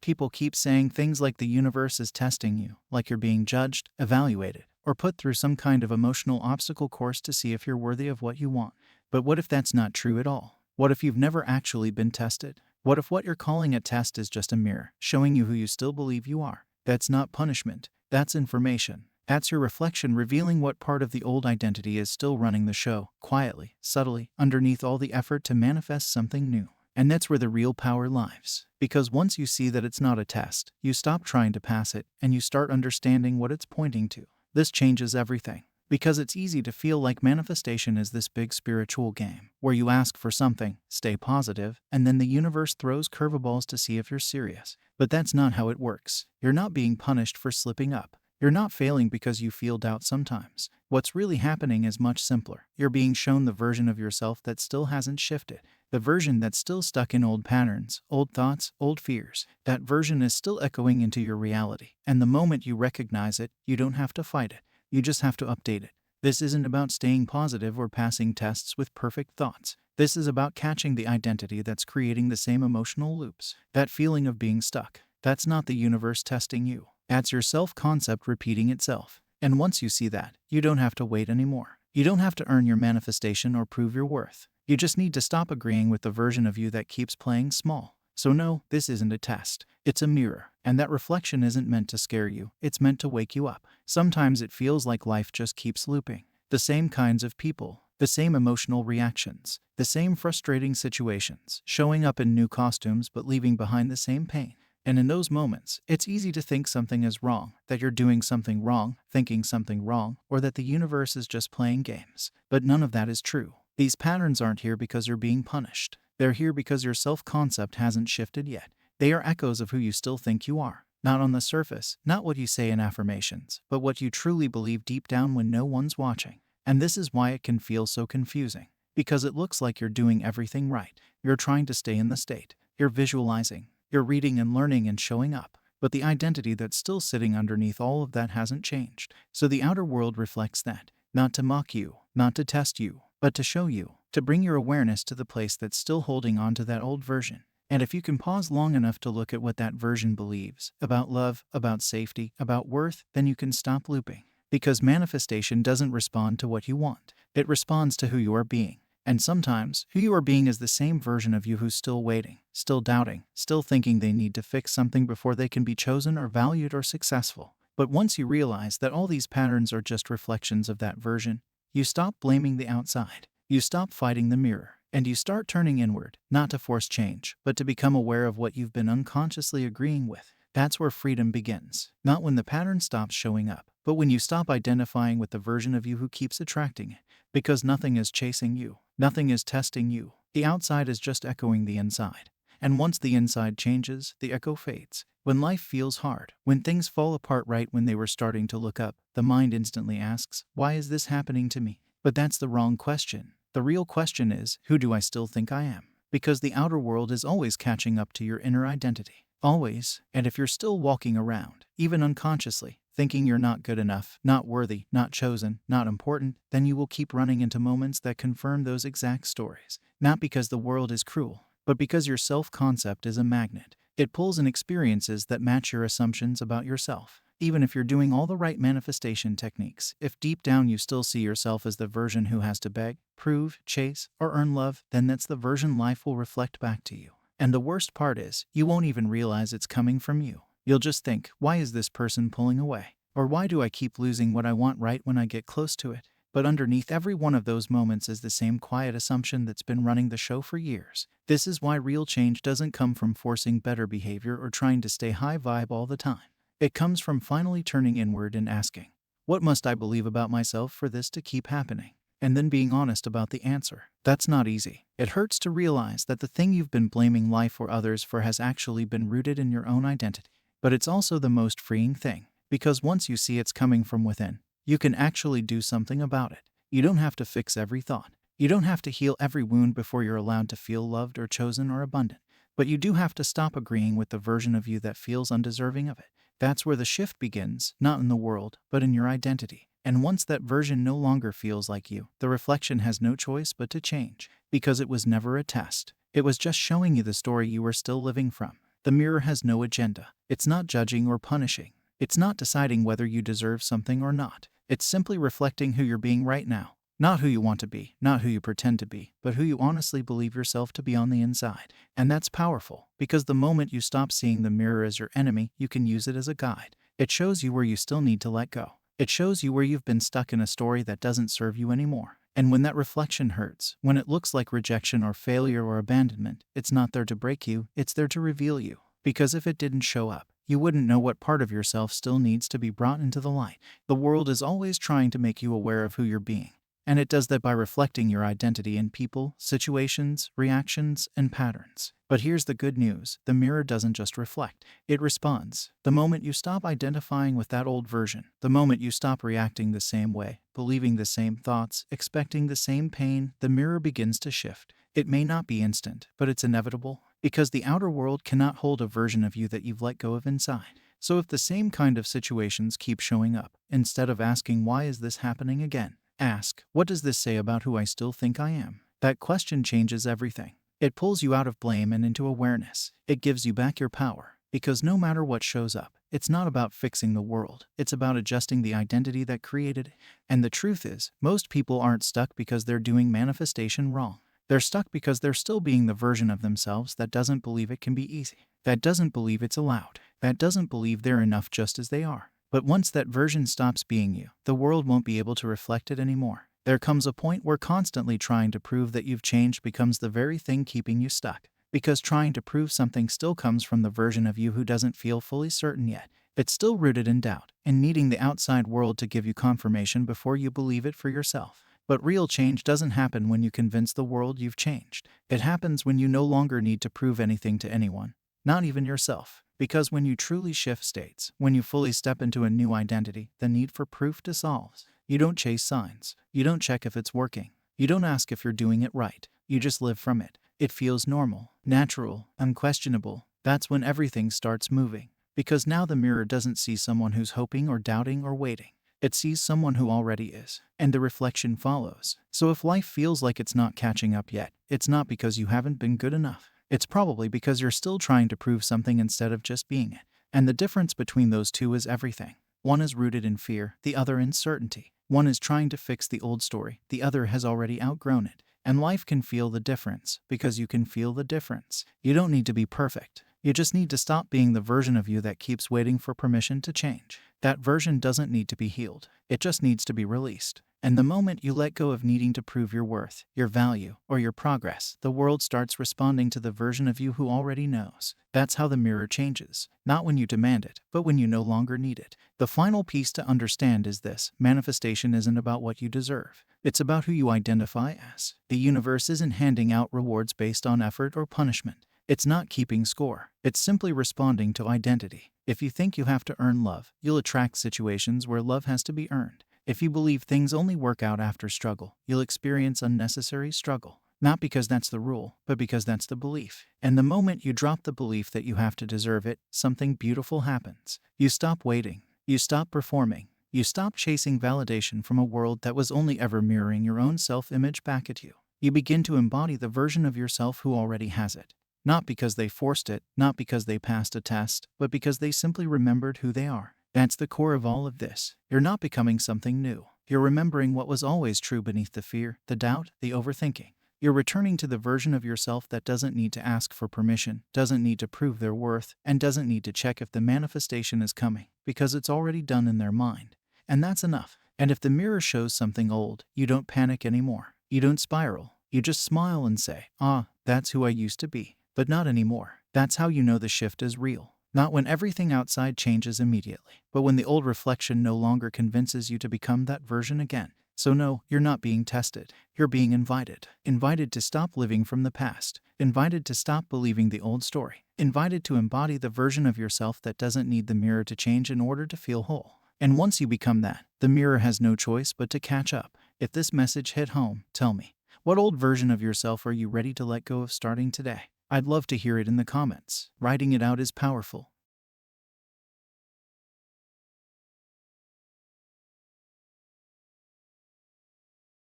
People keep saying things like the universe is testing you, like you're being judged, evaluated, or put through some kind of emotional obstacle course to see if you're worthy of what you want. But what if that's not true at all? What if you've never actually been tested? What if what you're calling a test is just a mirror, showing you who you still believe you are? That's not punishment. That's information. That's your reflection revealing what part of the old identity is still running the show, quietly, subtly, underneath all the effort to manifest something new. And that's where the real power lies. Because once you see that it's not a test, you stop trying to pass it, and you start understanding what it's pointing to. This changes everything. Because it's easy to feel like manifestation is this big spiritual game, where you ask for something, stay positive, and then the universe throws curveballs to see if you're serious. But that's not how it works. You're not being punished for slipping up. You're not failing because you feel doubt sometimes. What's really happening is much simpler. You're being shown the version of yourself that still hasn't shifted. The version that's still stuck in old patterns, old thoughts, old fears. That version is still echoing into your reality. And the moment you recognize it, you don't have to fight it. You just have to update it. This isn't about staying positive or passing tests with perfect thoughts. This is about catching the identity that's creating the same emotional loops. That feeling of being stuck. That's not the universe testing you. That's your self-concept repeating itself. And once you see that, you don't have to wait anymore. You don't have to earn your manifestation or prove your worth. You just need to stop agreeing with the version of you that keeps playing small. So no, this isn't a test. It's a mirror. And that reflection isn't meant to scare you. It's meant to wake you up. Sometimes it feels like life just keeps looping. The same kinds of people, the same emotional reactions, the same frustrating situations, showing up in new costumes but leaving behind the same pain. And in those moments, it's easy to think something is wrong, that you're doing something wrong, thinking something wrong, or that the universe is just playing games. But none of that is true. These patterns aren't here because you're being punished. They're here because your self-concept hasn't shifted yet. They are echoes of who you still think you are. Not on the surface, not what you say in affirmations, but what you truly believe deep down when no one's watching. And this is why it can feel so confusing. Because it looks like you're doing everything right. You're trying to stay in the state. You're visualizing. You're reading and learning and showing up. But the identity that's still sitting underneath all of that hasn't changed. So the outer world reflects that. Not to mock you, not to test you, but to show you. To bring your awareness to the place that's still holding on to that old version. And if you can pause long enough to look at what that version believes, about love, about safety, about worth, then you can stop looping. Because manifestation doesn't respond to what you want. It responds to who you are being. And sometimes, who you are being is the same version of you who's still waiting, still doubting, still thinking they need to fix something before they can be chosen or valued or successful. But once you realize that all these patterns are just reflections of that version, you stop blaming the outside. You stop fighting the mirror. And you start turning inward, not to force change, but to become aware of what you've been unconsciously agreeing with. That's where freedom begins. Not when the pattern stops showing up, but when you stop identifying with the version of you who keeps attracting it. Because nothing is chasing you. Nothing is testing you. The outside is just echoing the inside. And once the inside changes, the echo fades. When life feels hard, when things fall apart right when they were starting to look up, the mind instantly asks, why is this happening to me? But that's the wrong question. The real question is, who do I still think I am? Because the outer world is always catching up to your inner identity. Always. And if you're still walking around, even unconsciously, thinking you're not good enough, not worthy, not chosen, not important, then you will keep running into moments that confirm those exact stories. Not because the world is cruel, but because your self-concept is a magnet. It pulls in experiences that match your assumptions about yourself. Even if you're doing all the right manifestation techniques, if deep down you still see yourself as the version who has to beg, prove, chase, or earn love, then that's the version life will reflect back to you. And the worst part is, you won't even realize it's coming from you. You'll just think, why is this person pulling away? Or why do I keep losing what I want right when I get close to it? But underneath every one of those moments is the same quiet assumption that's been running the show for years. This is why real change doesn't come from forcing better behavior or trying to stay high vibe all the time. It comes from finally turning inward and asking, what must I believe about myself for this to keep happening? And then being honest about the answer. That's not easy. It hurts to realize that the thing you've been blaming life or others for has actually been rooted in your own identity. But it's also the most freeing thing, because once you see it's coming from within, you can actually do something about it. You don't have to fix every thought. You don't have to heal every wound before you're allowed to feel loved or chosen or abundant. But you do have to stop agreeing with the version of you that feels undeserving of it. That's where the shift begins, not in the world, but in your identity. And once that version no longer feels like you, the reflection has no choice but to change. Because it was never a test. It was just showing you the story you were still living from. The mirror has no agenda. It's not judging or punishing. It's not deciding whether you deserve something or not. It's simply reflecting who you're being right now. Not who you want to be, not who you pretend to be, but who you honestly believe yourself to be on the inside. And that's powerful, because the moment you stop seeing the mirror as your enemy, you can use it as a guide. It shows you where you still need to let go. It shows you where you've been stuck in a story that doesn't serve you anymore. And when that reflection hurts, when it looks like rejection or failure or abandonment, it's not there to break you, it's there to reveal you. Because if it didn't show up, you wouldn't know what part of yourself still needs to be brought into the light. The world is always trying to make you aware of who you're being. And it does that by reflecting your identity in people, situations, reactions, and patterns. But here's the good news. The mirror doesn't just reflect, it responds. The moment you stop identifying with that old version, the moment you stop reacting the same way, believing the same thoughts, expecting the same pain, the mirror begins to shift. It may not be instant, but it's inevitable, because the outer world cannot hold a version of you that you've let go of inside. So if the same kind of situations keep showing up, instead of asking, why is this happening again? Ask, what does this say about who I still think I am? That question changes everything. It pulls you out of blame and into awareness. It gives you back your power. Because no matter what shows up, it's not about fixing the world. It's about adjusting the identity that created it. And the truth is, most people aren't stuck because they're doing manifestation wrong. They're stuck because they're still being the version of themselves that doesn't believe it can be easy, that doesn't believe it's allowed, that doesn't believe they're enough just as they are. But once that version stops being you, the world won't be able to reflect it anymore. There comes a point where constantly trying to prove that you've changed becomes the very thing keeping you stuck. Because trying to prove something still comes from the version of you who doesn't feel fully certain yet. It's still rooted in doubt, and needing the outside world to give you confirmation before you believe it for yourself. But real change doesn't happen when you convince the world you've changed. It happens when you no longer need to prove anything to anyone, not even yourself. Because when you truly shift states, when you fully step into a new identity, the need for proof dissolves. You don't chase signs. You don't check if it's working. You don't ask if you're doing it right. You just live from it. It feels normal, natural, unquestionable. That's when everything starts moving. Because now the mirror doesn't see someone who's hoping or doubting or waiting. It sees someone who already is, and the reflection follows. So if life feels like it's not catching up yet, it's not because you haven't been good enough. It's probably because you're still trying to prove something instead of just being it. And the difference between those two is everything. One is rooted in fear, the other in certainty. One is trying to fix the old story, the other has already outgrown it. And life can feel the difference, because you can feel the difference. You don't need to be perfect. You just need to stop being the version of you that keeps waiting for permission to change. That version doesn't need to be healed. It just needs to be released. And the moment you let go of needing to prove your worth, your value, or your progress, the world starts responding to the version of you who already knows. That's how the mirror changes. Not when you demand it, but when you no longer need it. The final piece to understand is this: manifestation isn't about what you deserve. It's about who you identify as. The universe isn't handing out rewards based on effort or punishment. It's not keeping score. It's simply responding to identity. If you think you have to earn love, you'll attract situations where love has to be earned. If you believe things only work out after struggle, you'll experience unnecessary struggle. Not because that's the rule, but because that's the belief. And the moment you drop the belief that you have to deserve it, something beautiful happens. You stop waiting. You stop performing. You stop chasing validation from a world that was only ever mirroring your own self-image back at you. You begin to embody the version of yourself who already has it. Not because they forced it, not because they passed a test, but because they simply remembered who they are. That's the core of all of this. You're not becoming something new. You're remembering what was always true beneath the fear, the doubt, the overthinking. You're returning to the version of yourself that doesn't need to ask for permission, doesn't need to prove their worth, and doesn't need to check if the manifestation is coming, because it's already done in their mind. And that's enough. And if the mirror shows something old, you don't panic anymore. You don't spiral. You just smile and say, that's who I used to be. But not anymore. That's how you know the shift is real. Not when everything outside changes immediately, but when the old reflection no longer convinces you to become that version again. So no, you're not being tested. You're being invited. Invited to stop living from the past. Invited to stop believing the old story. Invited to embody the version of yourself that doesn't need the mirror to change in order to feel whole. And once you become that, the mirror has no choice but to catch up. If this message hit home, tell me, what old version of yourself are you ready to let go of starting today? I'd love to hear it in the comments. Writing it out is powerful.